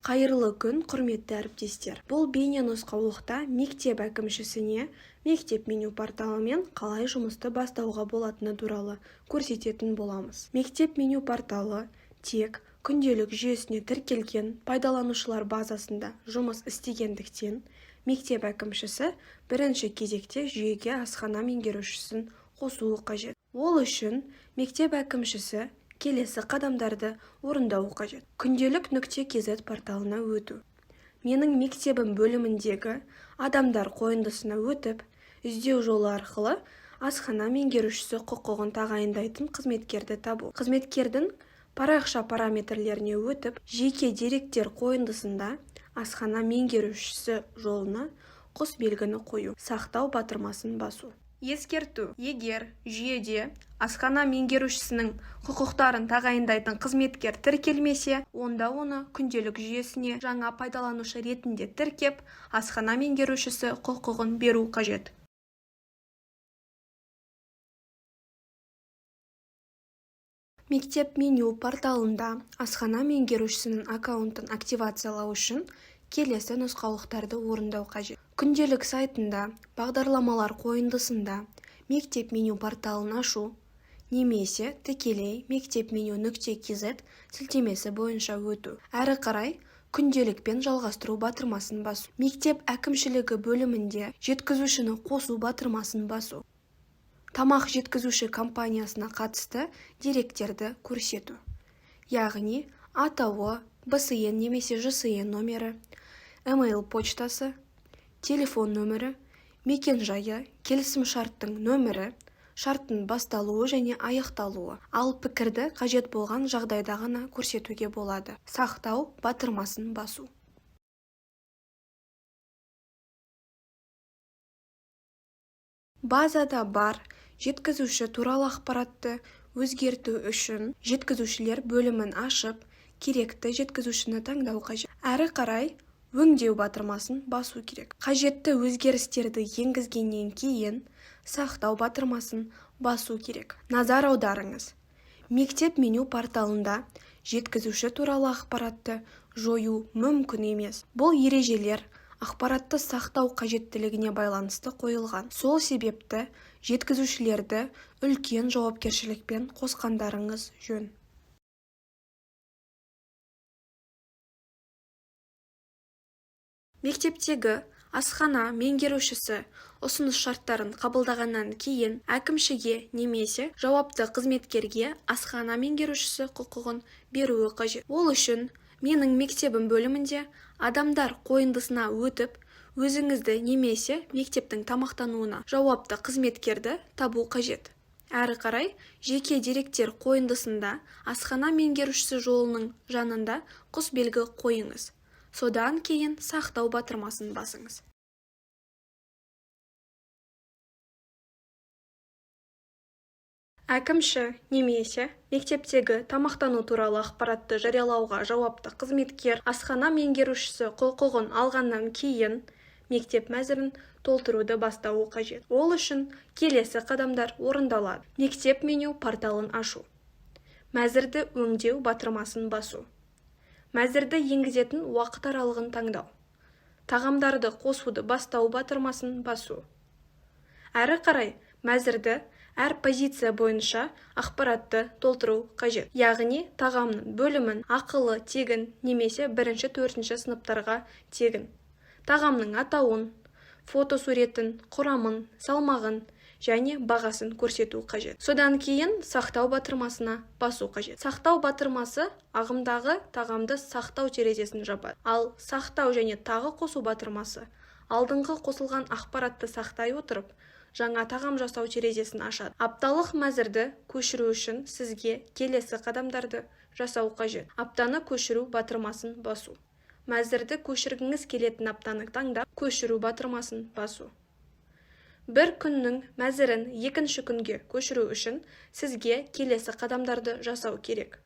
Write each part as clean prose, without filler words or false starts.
Қайырлы күн, құрметті әріптестер. Бұл бейне нұсқаулықта мектеп әкімшісіне мектеп меню порталымен қалай жұмысты бастауға болатыны туралы көрсететін боламыз. Мектеп меню порталы тек күнделік жүйесіне тіркелген пайдаланушылар базасында жұмыс істегендіктен, мектеп әкімшісі бірінші кезекте жүйеге асхана меңгерушісін қосуы қажет. Ол үшін мектеп әкімшісі келесі қадамдарды орындауы қажет. Күнделік.kz порталына өту. Менің мектебім бөліміндегі адамдар қойындысына өтіп, іздеу жолы арқылы асхана меңгерушісі құқығын тағайындайтын қызметкерді табу. Қызметкердің парақша параметрлеріне өтіп, жеке деректер қойындысында асхана меңгерушісі жолына қос белгіні қою, сақтау батырмасын басу. Ескерту: егер жүйеде асхана меңгерушісінің құқықтарын тағайындайтын қызметкер тіркелмесе, онда оны күнделік жүйесіне жаңа пайдаланушы ретінде тіркеп, асхана меңгерушісі құқығын беру қажет. Мектеп меню порталында асхана меңгерушісінің аккаунтын активациялау үшін келесі нұсқаулықтарды орындау қажет. Күнделік сайтында бағдарламалар қойындысында мектеп меню порталын ашу, немесе тікелей мектепменю.kz сілтемесі бойынша өту. Әрі қарай күнделікпен жалғастыру батырмасын басу. Мектеп әкімшілігі бөлімінде жеткізушіні қосу батырмасын басу. Тамақ жеткізуші компаниясына қатысты деректерді көрсету. Яғни атауы, БСН немесе ЖСН номері, email почтасы, телефон нөмірі, мекен-жайы, келісім-шарттың нөмірі, шарттың басталуы және аяқталуы. Ал пікірді қажет болған жағдайда ғана көрсетуге болады. Сақтау батырмасын басу. Базада бар жеткізуші туралы ақпаратты өзгерту үшін жеткізушілер бөлімін ашып, керекті жеткізушіні таңдау қажет. Әрі қарай өңдеу батырмасын басу керек. Қажетті өзгерістерді енгізгеннен кейін сақтау батырмасын басу керек. Назар аударыңыз. Мектеп меню порталында жеткізуші туралы ақпаратты жою мүмкін емес. Бұл ережелер ақпаратты сақтау қажеттілігіне байланысты қойылған. Сол себепті жеткізушілерді үлкен жауапкершілікпен қосқандарыңыз жөн. Мектептегі асхана меңгерушісі ұсыныс шарттарын қабылдағаннан кейін әкімшіге немесе жауапты қызметкерге асхана меңгерушісі құқығын беруі қажет. Ол үшін менің мектебім бөлімінде адамдар қойындысына өтіп, өзіңізді немесе мектептің тамақтануына жауапты қызметкерді табу қажет. Әрі қарай жеке деректер қойындысында асхана меңгерушісі жолының жанында қос белгі қойыңыз. Содан кейін сақтау батырмасын басыңыз. Әкімші немесе мектептегі тамақтану туралы ақпаратты жариялауға жауапты қызметкер асхана меңгерушісі құқығын алғаннан кейін мектеп мәзірін толтыруды бастауы қажет. Ол үшін келесі қадамдар орындалады. Мектеп меню порталын ашу. Мәзірді өңдеу батырмасын басу. Мәзірді енгізетін уақыт аралығын таңдау. Тағамдарды қосуды бастау батырмасын басу. Әрі қарай мәзірді әр позиция бойынша ақпаратты толтыру қажет. Яғни тағамның бөлімін ақылы тегін немесе 1-4 сыныптарға тегін. Тағамның атауын, фотосуретін, құрамын, салмағын және бағасын көрсету қажет. Содан кейін сақтау батырмасына басу қажет. Сақтау батырмасы ағымдағы тағамды сақтау терезесін жабады. Ал сақтау және тағы қосу батырмасы алдыңғы қосылған ақпаратты сақтай отырып, жаңа тағам жасау терезесін ашады. Апталық мәзірді көшіру үшін сізге келесі қадамдарды жасау қажет. Аптаны көшіру батырмасын басу. Мәзірді көшіргіңіз келетін аптаны таңдап, көшіру батырмасын басу. Бір күннің мәзірін екінші күнге көшіру үшін сізге келесі қадамдарды жасау керек.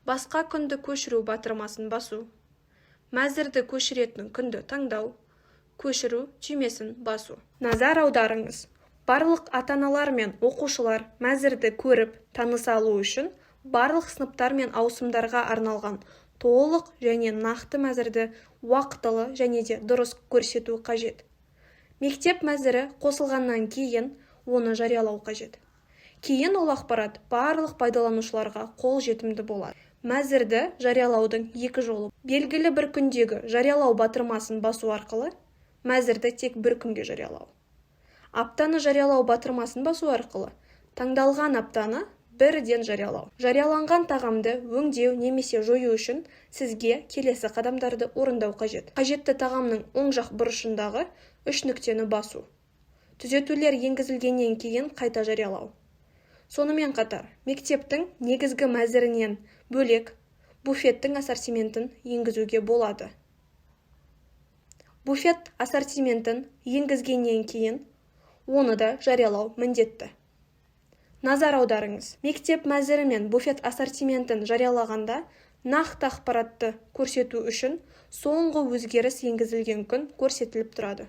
Басқа күнді көшіру батырмасын басу. Мәзірді көшіретін күнді таңдау. Көшіру түймесін басу. Назар аударыңыз. Барлық ата-аналар мен оқушылар мәзірді көріп, таныса алу үшін барлық сыныптар мен ауысымдарға арналған толық және нақты мәзірді уақытылы және де дұрыс көрсету қажет. Мектеп мәзірі қосылғаннан кейін оны жариялау қажет. Кейін ол ақпарат барлық пайдаланушыларға қолжетімді болады. Мәзірді жариялаудың екі жолы. Белгілі бір күндегі жариялау батырмасын басу арқылы мәзірді тек бір күнге жариялау. Аптаны жариялау батырмасын басу арқылы таңдалған аптаны бірден жариялау. Жарияланған тағамды өңдеу немесе жою үшін сізге келесі қадамдарды орындау қажет. Қажетті тағамның оң жақ бұрышындағы 3 нүктені басу. Түзетулер енгізілгеннен кейін қайта жариялау. Сонымен қатар, мектептің негізгі мәзірінен бөлек буфеттің ассортиментін енгізуге болады. Буфет ассортиментін енгізгеннен кейін оны да жариялау міндетті. Назар аударыңыз, мектеп мәзірі мен буфет ассортиментін жариялағанда нақты ақпаратты көрсету үшін соңғы өзгеріс енгізілген күн көрсетіліп тұрады.